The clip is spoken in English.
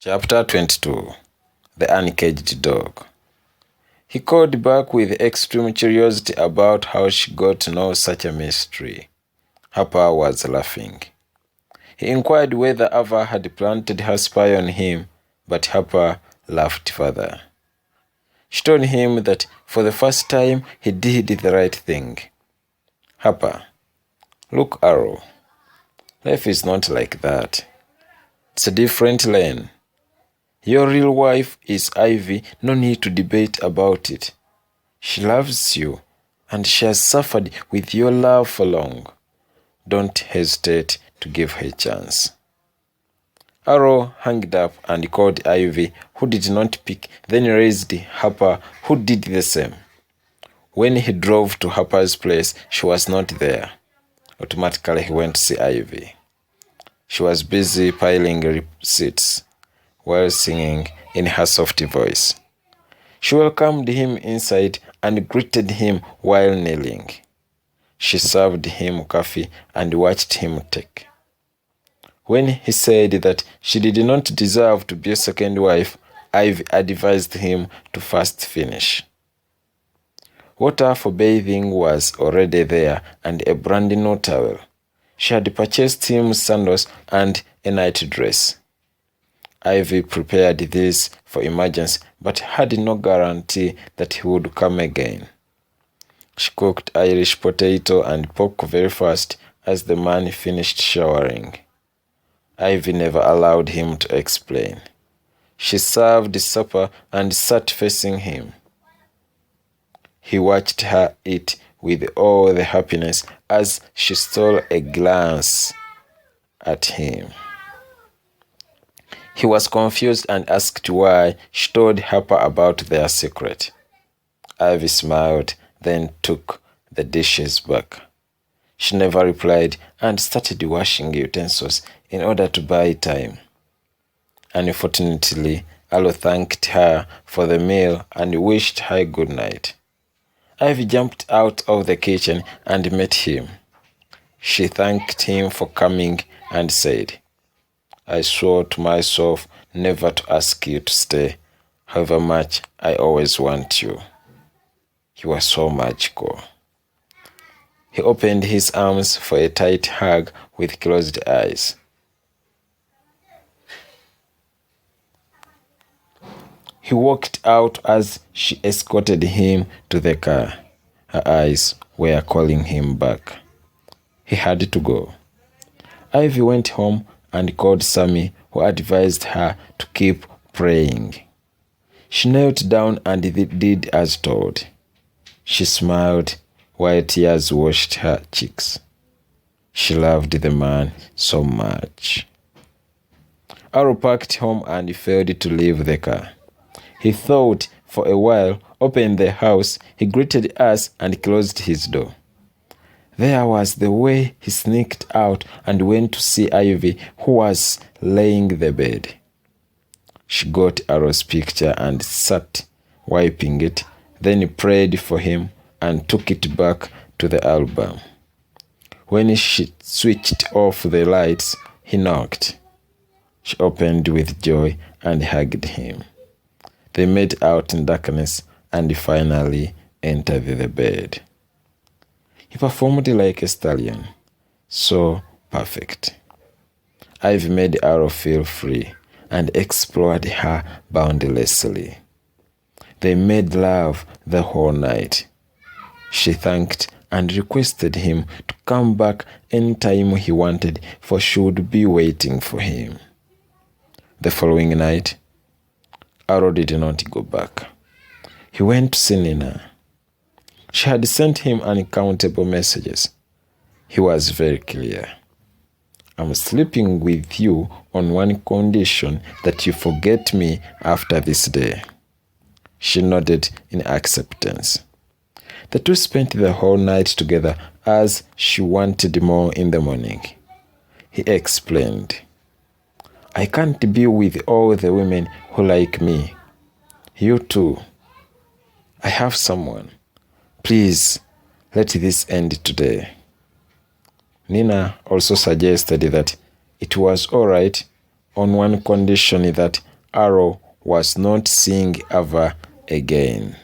Chapter 22. The Uncaged Dog. He called back with extreme curiosity about how she got to know such a mystery. Harper was laughing. He inquired whether Ava had planted her spy on him, but Harper laughed further. She told him that for the first time he did the right thing. Harper, look, Arrow. Life is not like that. It's a different lane. Your real wife is Ivy, no need to debate about it. She loves you, and she has suffered with your love for long. Don't hesitate to give her a chance. Arrow hung up and called Ivy, who did not pick, then raised Harper, who did the same. When he drove to Harper's place, she was not there. Automatically, he went to see Ivy. She was busy piling receipts while singing in her soft voice. She welcomed him inside and greeted him while kneeling. She served him coffee and watched him take. When he said that she did not deserve to be a second wife, Ivy advised him to first finish. Water for bathing was already there and a brand new towel. She had purchased him sandals and a night dress. Ivy prepared this for emergency, but had no guarantee that he would come again. She cooked Irish potato and pork very fast as the man finished showering. Ivy never allowed him to explain. She served supper and sat facing him. He watched her eat with all the happiness as she stole a glance at him. He was confused and asked why she told Harper about their secret. Ivy smiled, then took the dishes back. She never replied and started washing utensils in order to buy time. Unfortunately, Arrow thanked her for the meal and wished her good night. Ivy jumped out of the kitchen and met him. She thanked him for coming and said, I swore to myself never to ask you to stay, however much I always want you. You are so magical. He opened his arms for a tight hug with closed eyes. He walked out as she escorted him to the car. Her eyes were calling him back. He had to go. Ivy went home and called Sammy, who advised her to keep praying. She knelt down and did as told. She smiled while tears washed her cheeks. She loved the man so much. Arrow parked home and failed to leave the car. He thought for a while, opened the house, he greeted us and closed his door. There was the way he sneaked out and went to see Ivy, who was laying the bed. She got Arrow's picture and sat wiping it, then prayed for him and took it back to the album. When she switched off the lights, he knocked. She opened with joy and hugged him. They made out in darkness and finally entered the bed. He performed like a stallion, so perfect. Ivy made Arrow feel free and explored her boundlessly. They made love the whole night. She thanked and requested him to come back anytime he wanted, for she would be waiting for him. The following night, Arrow did not go back. He went to see Nina. She had sent him uncountable messages. He was very clear. I'm sleeping with you on one condition, that you forget me after this day. She nodded in acceptance. The two spent the whole night together as she wanted more in the morning. He explained, I can't be with all the women who like me. You too. I have someone. Please, let this end today. Nina also suggested that it was all right on one condition, that Arrow was not seeing Ava again.